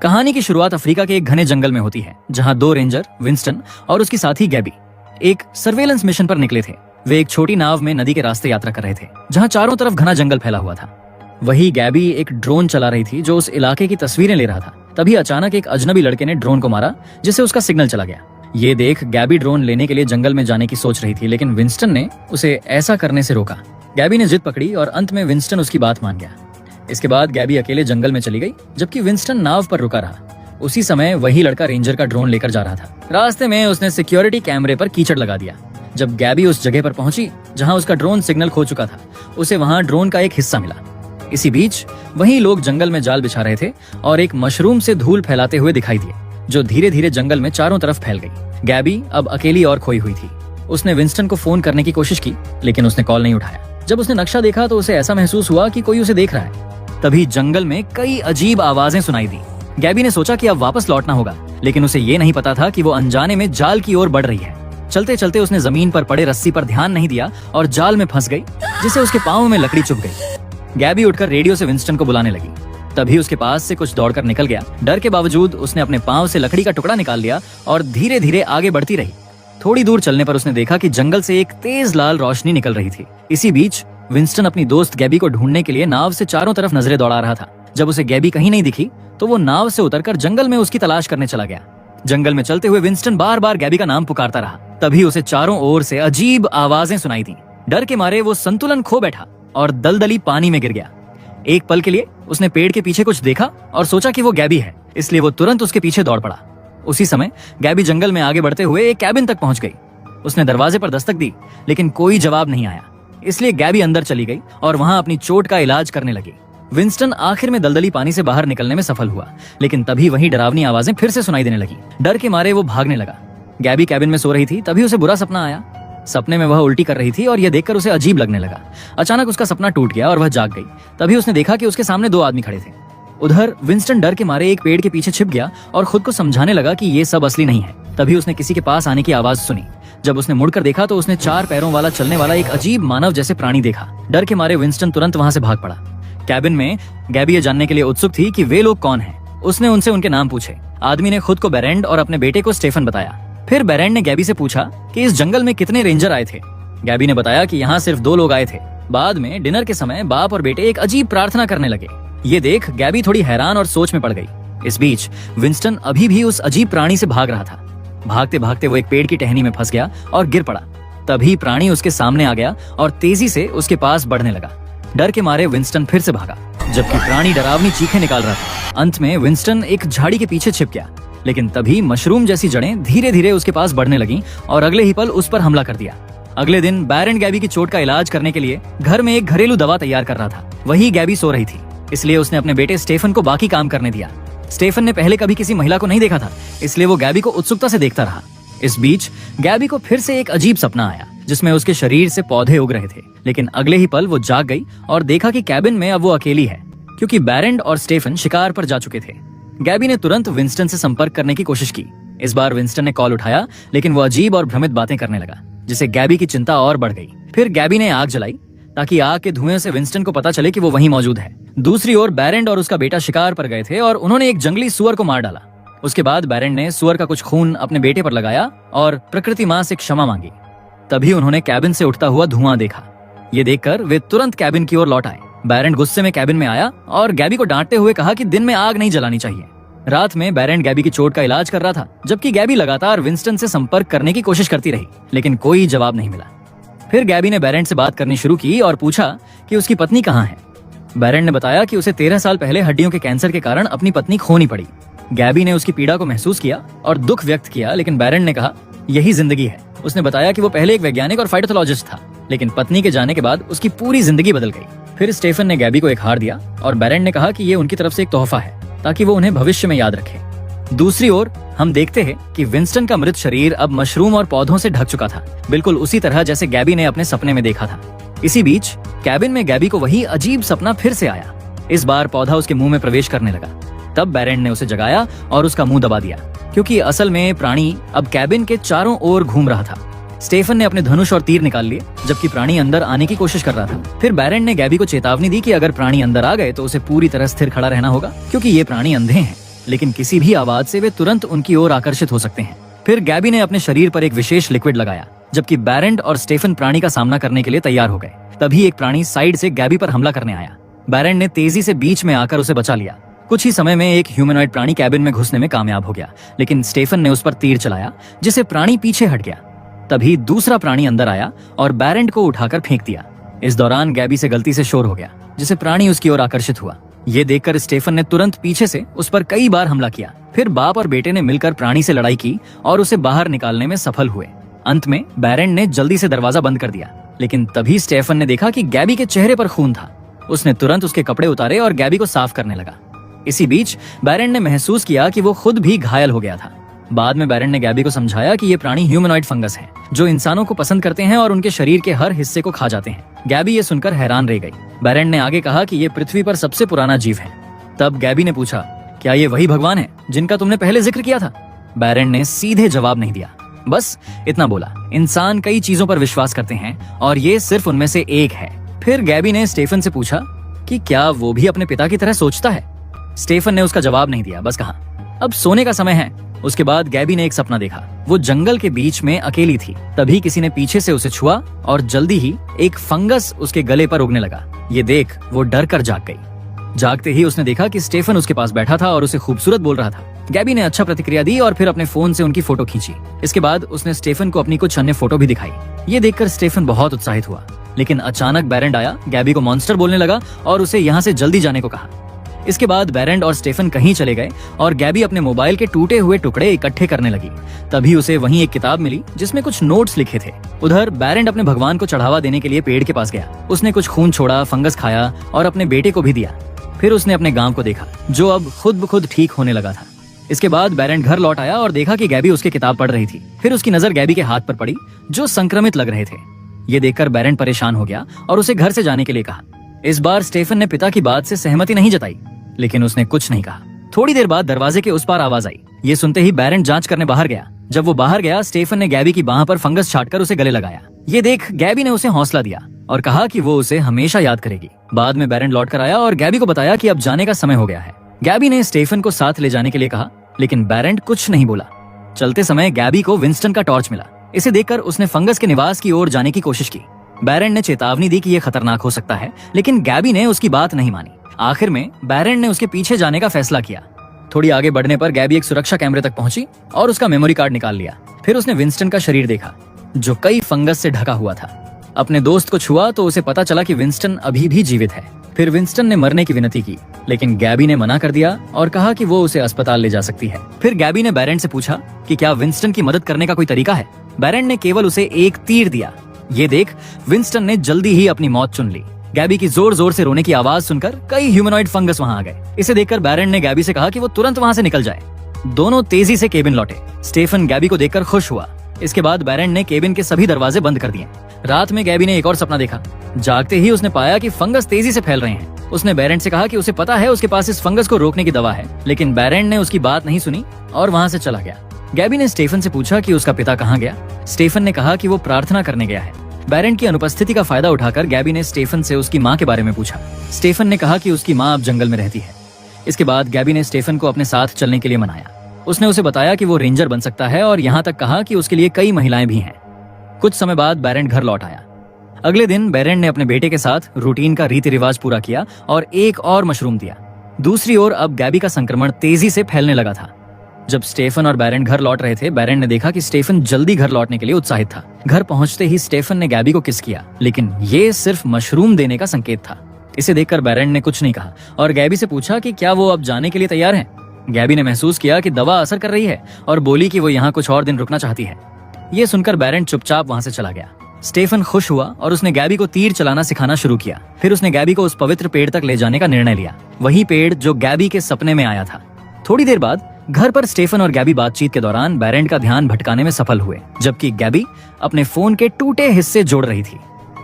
कहानी की शुरुआत अफ्रीका के एक घने जंगल में होती है, जहां दो रेंजर विंस्टन और उसकी साथी गैबी एक सर्वेलेंस मिशन पर निकले थे। वे एक छोटी नाव में नदी के रास्ते यात्रा कर रहे थे, जहां चारों तरफ घना जंगल फैला हुआ था। वही गैबी एक ड्रोन चला रही थी जो उस इलाके की तस्वीरें ले रहा था। तभी अचानक एक अजनबी लड़के ने ड्रोन को मारा, जिससे उसका सिग्नल चला गया। ये देख गैबी ड्रोन लेने के लिए जंगल में जाने की सोच रही थी, लेकिन विंस्टन ने उसे ऐसा करने से रोका। गैबी ने जिद पकड़ी और अंत में विंस्टन उसकी बात मान गया। इसके बाद गैबी अकेले जंगल में चली गई, जबकि विंस्टन नाव पर रुका रहा। उसी समय वही लड़का रेंजर का ड्रोन लेकर जा रहा था। रास्ते में उसने सिक्योरिटी कैमरे पर कीचड़ लगा दिया। जब गैबी उस जगह पर पहुंची जहां उसका ड्रोन सिग्नल खो चुका था, उसे वहां ड्रोन का एक हिस्सा मिला। इसी बीच वही लोग जंगल में जाल बिछा रहे थे और एक मशरूम से धूल फैलाते हुए दिखाई दिए, जो धीरे धीरे जंगल में चारों तरफ फैल गई। गैबी अब अकेली और खोई हुई थी। उसने विंस्टन को फोन करने की कोशिश की, लेकिन उसने कॉल नहीं उठाया। जब उसने नक्शा देखा तो उसे ऐसा महसूस हुआ कि कोई उसे देख रहा है। तभी जंगल में कई अजीब आवाजें सुनाई दी। गैबी ने सोचा कि अब वापस लौटना होगा, लेकिन उसे ये नहीं पता था कि वो अनजाने में जाल की ओर बढ़ रही है। चलते चलते उसने जमीन पर पड़े रस्सी पर ध्यान नहीं दिया और जाल में फंस गई, जिससे उसके पाँव में लकड़ी चुभ गई। गैबी उठकर रेडियो से विंस्टन को बुलाने लगी। तभी उसके पास से कुछ दौड़कर निकल गया। डर के बावजूद उसने अपने पाँव से लकड़ी का टुकड़ा निकाल लिया और धीरे धीरे आगे बढ़ती रही। थोड़ी दूर चलने पर उसने देखा कि जंगल से एक तेज लाल रोशनी निकल रही थी। इसी बीच विंस्टन अपनी दोस्त गैबी को ढूंढने के लिए नाव से चारों तरफ नजरें दौड़ा रहा था। जब उसे गैबी कहीं नहीं दिखी तो वो नाव से उतरकर जंगल में उसकी तलाश करने चला गया। जंगल में चलते हुए विंस्टन बार बार गैबी का नाम पुकारता रहा। तभी उसे चारों ओर से अजीब आवाजें सुनाई दी। डर के मारे वो संतुलन खो बैठा और दलदली पानी में गिर गया। एक पल के लिए उसने पेड़ के पीछे कुछ देखा और सोचा कि वो गैबी है, इसलिए वो तुरंत उसके पीछे दौड़ पड़ा। उसी समय गैबी जंगल में आगे बढ़ते हुए एक कैबिन तक पहुंच गई। उसने दरवाजे पर दस्तक दी, लेकिन कोई जवाब नहीं आया। इसलिए गैबी अंदर चली गई और वहां अपनी चोट का इलाज करने लगी। विंस्टन आखिर में दलदली पानी से बाहर निकलने में सफल हुआ, लेकिन तभी वही डरावनी आवाजें फिर से सुनाई देने लगी। डर के मारे वो भागने लगा। गैबी कैबिन में सो रही थी, तभी उसे बुरा सपना आया। सपने में वह उल्टी कर रही थी और यह देखकर उसे अजीब लगने लगा। अचानक उसका सपना टूट गया और वह जाग गई। तभी उसने देखा कि उसके सामने दो आदमी खड़े थे। उधर विंस्टन डर के मारे एक पेड़ के पीछे छिप गया और खुद को समझाने लगा कि ये सब असली नहीं है। तभी उसने किसी के पास आने की आवाज सुनी। जब उसने मुड़कर देखा तो उसने 4 पैरों वाला चलने वाला एक अजीब मानव जैसे प्राणी देखा। डर के मारे विंस्टन तुरंत वहां से भाग पड़ा। कैबिन में गैबी ये जानने के लिए उत्सुक थी कि वे लोग कौन हैं। उसने उनसे उनके नाम पूछे। आदमी ने खुद को बेरेंड और अपने बेटे को स्टेफन बताया। फिर बेरेंड ने गैबी से पूछा कि इस जंगल में कितने रेंजर आए थे। गैबी ने बताया कि यहाँ सिर्फ 2 लोग आए थे। बाद में डिनर के समय बाप और बेटे एक अजीब प्रार्थना करने लगे। ये देख गैबी थोड़ी हैरान और सोच में पड़ गई। इस बीच विंस्टन अभी भी उस अजीब प्राणी से भाग रहा था। भागते भागते वो एक पेड़ की टहनी में फंस गया और गिर पड़ा। तभी प्राणी उसके सामने आ गया और तेजी से उसके पास बढ़ने लगा। डर के मारे विंस्टन फिर से भागा, जबकि प्राणी डरावनी चीखें निकाल रहा था। अंत में विंस्टन एक झाड़ी के पीछे छिप गया, लेकिन तभी मशरूम जैसी जड़ें धीरे धीरे उसके पास बढ़ने लगीं और अगले ही पल उस पर हमला कर दिया। अगले दिन बेरेंड गैबी की चोट का इलाज करने के लिए घर में एक घरेलू दवा तैयार कर रहा था। वही गैबी सो रही थी, इसलिए उसने अपने बेटे स्टेफन को बाकी काम करने दिया। स्टेफन ने पहले कभी किसी महिला को नहीं देखा था, इसलिए वो गैबी को उत्सुकता से देखता रहा। इस बीच गैबी को फिर से एक अजीब सपना आया, जिसमें उसके शरीर से पौधे उग रहे थे। लेकिन अगले ही पल वो जाग गई और देखा कि कैबिन में अब वो अकेली है, क्योंकि बेरेंड और स्टेफन शिकार पर जा चुके थे। गैबी ने तुरंत विंस्टन से संपर्क करने की कोशिश की। इस बार विंस्टन ने कॉल उठाया, लेकिन वो अजीब और भ्रमित बातें करने लगा, जिससे गैबी की चिंता और बढ़ गई। फिर गैबी ने आग जलाई ताकि आग के धुएं से विंस्टन को पता चले कि वो वहीं मौजूद है। दूसरी ओर बेरेंड और उसका बेटा शिकार पर गए थे और उन्होंने एक जंगली सुअर को मार डाला। उसके बाद बेरेंड ने सुअर का कुछ खून अपने बेटे पर लगाया और प्रकृति मां से क्षमा मांगी। तभी उन्होंने कैबिन से उठता हुआ धुआं देखा। ये देखकर वे तुरंत कैबिन की ओर लौट आए। बेरेंड गुस्से में कैबिन में आया और गैबी को डांटते हुए कहा कि दिन में आग नहीं जलानी चाहिए। रात में बेरेंड गैबी की चोट का इलाज कर रहा था, जबकि गैबी लगातार विंस्टन से संपर्क करने की कोशिश करती रही, लेकिन कोई जवाब नहीं मिला। फिर गैबी ने बेरेंड से बात करनी शुरू की और पूछा कि उसकी पत्नी कहाँ है। बेरेंड ने बताया कि उसे 13 साल पहले हड्डियों के कैंसर के कारण अपनी पत्नी खोनी पड़ी। गैबी ने उसकी पीड़ा को महसूस किया और दुख व्यक्त किया, लेकिन बेरेंड ने कहा यही जिंदगी है। उसने बताया कि वो पहले एक वैज्ञानिक और फाइटोलॉजिस्ट था, लेकिन पत्नी के जाने के बाद उसकी पूरी जिंदगी बदल गई। फिर स्टेफन ने गैबी को एक हार दिया और बेरेंड ने कहा कि ये उनकी तरफ से एक तोहफा है, ताकि वो उन्हें भविष्य में याद रखे। दूसरी ओर हम देखते हैं कि विंस्टन का मृत शरीर अब मशरूम और पौधों से ढक चुका था, बिल्कुल उसी तरह जैसे गैबी ने अपने सपने में देखा था। इसी बीच कैबिन में गैबी को वही अजीब सपना फिर से आया। इस बार पौधा उसके मुंह में प्रवेश करने लगा। तब बेरेंड ने उसे जगाया और उसका मुंह दबा दिया, क्योंकि असल में प्राणी अब कैबिन के चारों ओर घूम रहा था। स्टेफन ने अपने धनुष और तीर निकाल लिए, जबकि प्राणी अंदर आने की कोशिश कर रहा था। फिर बेरेंड ने गैबी को चेतावनी दी कि अगर प्राणी अंदर आ गए तो उसे पूरी तरह स्थिर खड़ा रहना होगा, क्योंकि ये प्राणी अंधे हैं। लेकिन किसी भी आवाज से वे तुरंत उनकी ओर आकर्षित हो सकते हैं। फिर गैबी ने अपने शरीर पर एक विशेष लिक्विड लगाया, जबकि बैरेंट और स्टेफन प्राणी का सामना करने के लिए तैयार हो गए। तभी एक प्राणी साइड से गैबी पर हमला करने आया। बैरेंट ने तेजी से बीच में आकर उसे बचा लिया। कुछ ही समय में एक ह्यूमनॉइड प्राणी कैबिन में घुसने में कामयाब हो गया, लेकिन स्टेफन ने उस पर तीर चलाया, जिससे प्राणी पीछे हट गया। तभी दूसरा प्राणी अंदर आया और बैरेंट को उठाकर फेंक दिया। इस दौरान गैबी से गलती से शोर हो गया, जिससे प्राणी उसकी ओर आकर्षित हुआ। ये देखकर स्टेफन ने तुरंत पीछे से उस पर कई बार हमला किया। फिर बाप और बेटे ने मिलकर प्राणी से लड़ाई की और उसे बाहर निकालने में सफल हुए। अंत में बैरेंट ने जल्दी से दरवाजा बंद कर दिया, लेकिन तभी स्टेफन ने देखा कि गैबी के चेहरे पर खून था। उसने तुरंत उसके कपड़े उतारे और गैबी को साफ करने लगा। इसी बीच बैरेंट ने महसूस किया कि वो खुद भी घायल हो गया था। बाद में बैरेंट ने गैबी को समझाया कि ये प्राणी ह्यूमनॉइड फंगस हैं, जो इंसानों को पसंद करते हैं और उनके शरीर के हर हिस्से को खा जाते हैं। गैबी ये सुनकर हैरान रह गई। बैरेंट ने आगे कहा कि ये पृथ्वी पर सबसे पुराना जीव है। तब गैबी ने पूछा, क्या ये वही भगवान है जिनका तुमने पहले जिक्र किया था? बैरेंट ने सीधे जवाब नहीं दिया, बस इतना बोला, इंसान कई चीजों पर विश्वास करते हैं और ये सिर्फ उनमें से एक है। फिर गैबी ने स्टेफन से पूछा कि क्या वो भी अपने पिता की तरह सोचता है? स्टेफन ने उसका जवाब नहीं दिया, बस कहा, अब सोने का समय है। उसके बाद गैबी ने एक सपना देखा। वो जंगल के बीच में अकेली थी। तभी किसी ने पीछे से उसे छुआ और जल्दी ही एक फंगस उसके गले पर उगने लगा। ये देख वो डर कर जाग गई। जागते ही उसने देखा कि स्टेफन उसके पास बैठा था और उसे खूबसूरत बोल रहा था। गैबी ने अच्छा प्रतिक्रिया दी और फिर अपने फोन से उनकी फोटो खींची। इसके बाद उसने स्टेफन को अपनी कुछ अन्य फोटो भी दिखाई। ये देखकर स्टेफन बहुत उत्साहित हुआ, लेकिन अचानक बैरेंट आया, गैबी को मॉन्स्टर बोलने लगा और उसे यहाँ से जल्दी जाने को कहा। इसके बाद बैरेंट और स्टेफन कहीं चले गए और गैबी अपने मोबाइल के टूटे हुए टुकड़े इकट्ठे करने लगी। तभी उसे वहीं एक किताब मिली जिसमें कुछ नोट्स लिखे थे। उधर बैरेंट अपने भगवान को चढ़ावा देने के लिए पेड़ के पास गया। उसने कुछ खून छोड़ा, फंगस खाया और अपने बेटे को भी दिया। फिर उसने अपने गांव को देखा, जो अब खुद ब खुद ठीक होने लगा था। इसके बाद बैरेंट घर लौट आया और देखा कि गैबी उसकी किताब पढ़ रही थी। फिर उसकी नजर गैबी के हाथ पर पड़ी, जो संक्रमित लग रहे थे। ये देखकर बैरेंट परेशान हो गया और उसे घर से जाने के लिए कहा। इस बार स्टेफन ने पिता की बात से सहमति नहीं जताई, लेकिन उसने कुछ नहीं कहा। थोड़ी देर बाद दरवाजे के उस पार आवाज आई। ये सुनते ही बैरेंट जांच करने बाहर गया। जब वो बाहर गया, स्टेफन ने गैबी की बाह पर फंगस छाटकर उसे गले लगाया। ये देख गैबी ने उसे हौसला दिया और कहा कि वो उसे हमेशा याद करेगी। बाद में बैरेंट लौट कर आया और गैबी को बताया कि अब जाने का समय हो गया है। गैबी ने स्टेफन को साथ ले जाने के लिए कहा, लेकिन बैरेंट कुछ नहीं बोला। चलते समय गैबी को विंस्टन का टॉर्च मिला। इसे देखकर उसने फंगस के निवास की ओर जाने की कोशिश की। बैरेंट ने चेतावनी दी कि यह खतरनाक हो सकता है, लेकिन गैबी ने उसकी बात नहीं मानी। आखिर में बैरेंट ने उसके पीछे जाने का फैसला किया। थोड़ी आगे बढ़ने पर गैबी एक सुरक्षा कैमरे तक पहुंची और उसका मेमोरी कार्ड निकाल लिया। फिर उसने विंस्टन का शरीर देखा, जो कई फंगस से ढका हुआ था। अपने दोस्त को छुआ तो उसे पता चला कि विंस्टन अभी भी जीवित है। फिर विंस्टन ने मरने की विनती की, लेकिन गैबी ने मना कर दिया और कहा कि वो उसे अस्पताल ले जा सकती है। फिर गैबी ने बैरेंट से पूछा कि क्या विंस्टन की मदद करने का कोई तरीका है। बैरेंट ने केवल उसे एक तीर दिया। ये देख विंस्टन ने जल्दी ही अपनी मौत चुन ली। गैबी की जोर जोर से रोने की आवाज सुनकर कई ह्यूमनॉइड फंगस वहां आ गए। इसे देखकर बैरेंट ने गैबी से कहा कि वो तुरंत वहां से निकल जाए। दोनों तेजी से केबिन लौटे। स्टेफन गैबी को देखकर खुश हुआ। इसके बाद बैरेंट ने केबिन के सभी दरवाजे बंद कर दिए। रात में गैबी ने एक और सपना देखा। जागते ही उसने पाया कि फंगस तेजी से फैल रहे हैं। उसने बैरेंट से कहा कि उसे पता है उसके पास इस फंगस को रोकने की दवा है, लेकिन बैरेंट ने उसकी बात नहीं सुनी और वहां से चला गया। गैबी ने स्टेफन से पूछा कि उसका पिता कहाँ गया। स्टेफन ने कहा कि वो प्रार्थना करने गया है। बैरेंट की अनुपस्थिति का फायदा उठाकर गैबी ने स्टेफन से उसकी माँ के बारे में पूछा। स्टेफन ने कहा कि उसकी माँ अब जंगल में रहती है। इसके बाद गैबी ने स्टेफन को अपने साथ चलने के लिए मनाया। उसने उसे बताया कि वो रेंजर बन सकता है और यहाँ तक कहा कि उसके लिए कई महिलाएं भी हैं। कुछ समय बाद बैरेंट घर लौट आया। अगले दिन बैरेंट ने अपने बेटे के साथ रूटीन का रीति रिवाज पूरा किया और एक और मशरूम दिया। दूसरी ओर अब गैबी का संक्रमण तेजी से फैलने लगा था। जब स्टेफन और बैरेंट घर लौट रहे थे, बैरेंट ने देखा कि स्टेफन जल्दी घर लौटने के लिए उत्साहित था। घर पहुंचते ही स्टेफन ने गैबी को किस किया, लेकिन ये सिर्फ मशरूम देने का संकेत था। इसे देखकर बैरेंट ने कुछ नहीं कहा और गैबी से पूछा कि क्या वो अब जाने के लिए तैयार है। गैबी ने महसूस किया कि दवा असर कर रही है और बोली कि वो यहाँ कुछ और दिन रुकना चाहती है। ये सुनकर बैरेंट चुपचाप वहां से चला गया। स्टेफन खुश हुआ और उसने गैबी को तीर चलाना सिखाना शुरू किया। फिर उसने गैबी को उस पवित्र पेड़ तक ले जाने का निर्णय लिया, वही पेड़ जो गैबी के सपने में आया था। थोड़ी देर बाद घर पर स्टेफन और गैबी बातचीत के दौरान बैरेंट का ध्यान भटकाने में सफल हुए, जबकि गैबी अपने फोन के टूटे हिस्से जोड़ रही थी।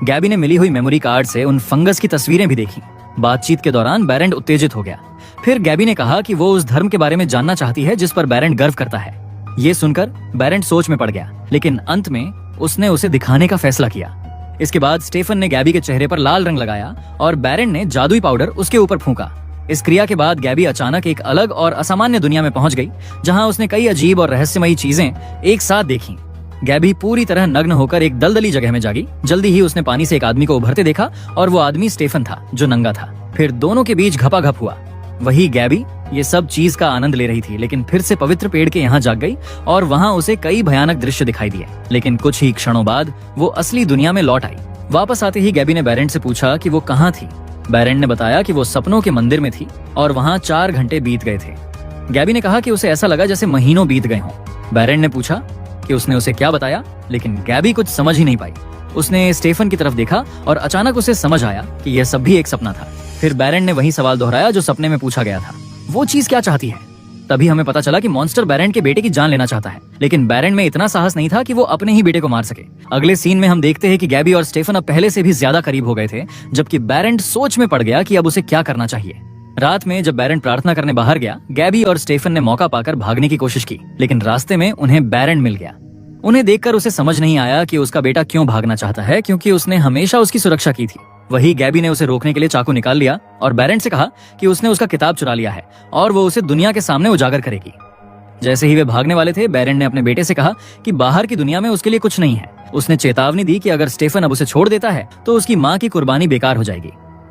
गैबी ने मिली हुई मेमोरी कार्ड से उन फंगस की तस्वीरें भी देखी। बातचीत के दौरान बैरेंट उत्तेजित हो गया। फिर गैबी ने कहा कि वो उस धर्म के बारे में जानना चाहती है जिस पर बैरेंट गर्व करता है। ये सुनकर बैरेंट सोच में पड़ गया, लेकिन अंत में उसने उसे दिखाने का फैसला किया। इसके बाद स्टेफन ने गैबी के चेहरे पर लाल रंग लगाया और बैरेंट ने जादुई पाउडर उसके ऊपर फूंका। इस क्रिया के बाद गैबी अचानक एक अलग और असामान्य दुनिया में पहुंच गई, जहां उसने कई अजीब और रहस्यमयी चीजें एक साथ देखी। गैबी पूरी तरह नग्न होकर एक दलदली जगह में जागी। जल्दी ही उसने पानी से एक आदमी को उभरते देखा और वो आदमी स्टेफन था, जो नंगा था। फिर दोनों के बीच घपाघप हुआ। वही गैबी ये सब चीज का आनंद ले रही थी, लेकिन फिर से पवित्र पेड़ के यहाँ जाग गई और वहाँ उसे कई भयानक दृश्य दिखाई दिए। लेकिन कुछ ही क्षणों बाद वो असली दुनिया में लौट आई। वापस आते ही गैबी ने बैरेंट से पूछा कि वो कहाँ थी। बैरेंट ने बताया कि वो सपनों के मंदिर में थी और वहाँ 4 घंटे बीत गए थे। गैबी ने कहा कि उसे ऐसा लगा जैसे महीनों बीत गए हों। बैरेंट ने पूछा कि उसने उसे क्या बताया, लेकिन गैबी कुछ समझ ही नहीं पाई। उसने स्टेफन की तरफ देखा और अचानक उसे समझ आया कि यह सब भी एक सपना था। फिर बैरेंट ने वही सवाल दोहराया जो सपने में पूछा गया था, वो चीज क्या चाहती है। तभी हमें पता चला कि मॉन्स्टर बैरेंट के बेटे की जान लेना चाहता है, लेकिन बैरेंट में इतना साहस नहीं था कि वो अपने ही बेटे को मार सके। अगले सीन में हम देखते हैं कि गैबी और स्टेफन अब पहले से भी ज्यादा करीब हो गए थे, जबकि बैरेंट सोच में पड़ गया कि अब उसे क्या करना चाहिए। रात में जब बैरेंट प्रार्थना करने बाहर गया, गैबी और स्टेफन ने मौका पाकर भागने की कोशिश की, लेकिन रास्ते में उन्हें बैरेंट मिल गया। उन्हें देखकर उसे समझ नहीं आया कि उसका बेटा क्यों भागना चाहता है, क्योंकि उसने हमेशा उसकी सुरक्षा की थी। वही गैबी ने उसे रोकने के लिए चाकू निकाल लिया और बैरेंट से कहा कि उसने उसका किताब चुरा लिया है और वो उसे दुनिया के सामने उजागर करेगी। जैसे ही वे भागने वाले थे, बैरेंट ने अपने बेटे से कहा कि बाहर की दुनिया में उसके लिए कुछ नहीं है। उसने चेतावनी दी कि अगर स्टेफन अब उसे छोड़ देता है तो उसकी माँ की कुर्बानी बेकार हो जाएगी।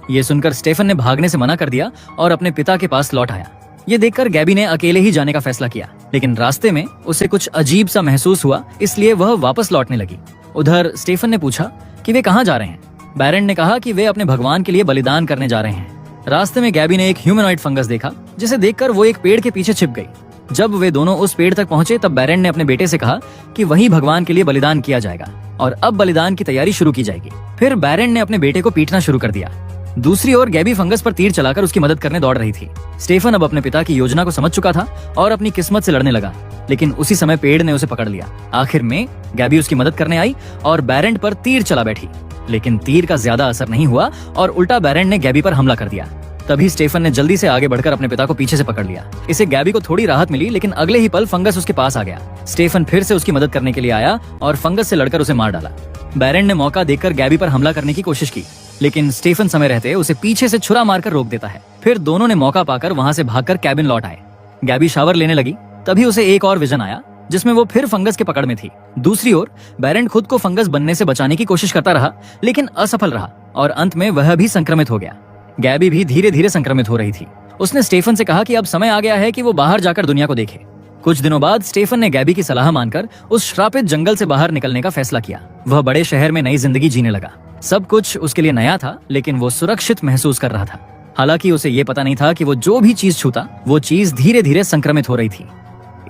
ये सुनकर स्टेफन ने भागने से मना कर दिया और अपने पिता के पास लौट आया। ये देखकर गैबी ने अकेले ही जाने का फैसला किया, लेकिन रास्ते में उसे कुछ अजीब सा महसूस हुआ, इसलिए वह वापस लौटने लगी। उधर स्टेफन ने पूछा कि वे कहाँ जा रहे हैं। बैरेंट ने कहा कि वे अपने भगवान के लिए बलिदान करने जा रहे हैं। रास्ते में गैबी ने एक ह्यूमनॉइड फंगस देखा, जिसे देखकर वो एक पेड़ के पीछे छिप गई। जब वे दोनों उस पेड़ तक पहुंचे, तब बैरेंट ने अपने बेटे से कहा कि वही भगवान के लिए बलिदान किया जाएगा और अब बलिदान की तैयारी शुरू की जाएगी। फिर बैरेंट ने अपने बेटे को पीटना शुरू कर दिया। दूसरी ओर गैबी फंगस पर तीर चलाकर उसकी मदद करने दौड़ रही थी। स्टेफन अब अपने पिता की योजना को समझ चुका था और अपनी किस्मत से लड़ने लगा, लेकिन उसी समय पेड़ ने उसे पकड़ लिया। आखिर में गैबी उसकी मदद करने आई और बैरेंट पर तीर चला बैठी, लेकिन तीर का ज्यादा असर नहीं हुआ और उल्टा बैरेंट ने गैबी पर हमला कर दिया। तभी स्टेफन ने जल्दी से आगे बढ़कर अपने पिता को पीछे से पकड़ लिया। इससे गैबी को थोड़ी राहत मिली, लेकिन अगले ही पल फंगस उसके पास आ गया। स्टेफन फिर से उसकी मदद करने के लिए आया और फंगस से लड़कर उसे मार डाला। बैरेंट ने मौका देखकर गैबी पर हमला करने की कोशिश की, लेकिन स्टेफन समय रहते उसे पीछे से छुरा मारकर रोक देता है। फिर दोनों ने मौका पाकर वहां से भागकर कैबिन लौट आए। गैबी शावर लेने लगी, तभी उसे एक और विजन आया जिसमें वो फिर फंगस के पकड़ में थी। दूसरी ओर बैरेंट खुद को फंगस बनने से बचाने की कोशिश करता रहा, लेकिन असफल रहा और अंत में वह भी संक्रमित हो गया। गैबी भी धीरे धीरे संक्रमित हो रही थी। उसने स्टेफन से कहा कि अब समय आ गया है कि वो बाहर जाकर दुनिया को देखे। कुछ दिनों बाद स्टेफन ने गैबी की सलाह मानकर उस श्रापित जंगल से बाहर निकलने का फैसला किया। वह बड़े शहर में नई जिंदगी जीने लगा। सब कुछ उसके लिए नया था, लेकिन वो सुरक्षित महसूस कर रहा था। हालांकि उसे ये पता नहीं था कि वो जो भी चीज छूता, वो चीज धीरे धीरे संक्रमित हो रही थी।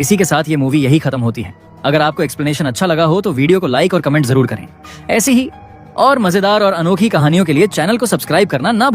इसी के साथ ये मूवी यही खत्म होती है। अगर आपको एक्सप्लेनेशन अच्छा लगा हो तो वीडियो को लाइक और कमेंट जरूर करें। ऐसी ही और मजेदार और अनोखी कहानियों के लिए चैनल को सब्सक्राइब करना ना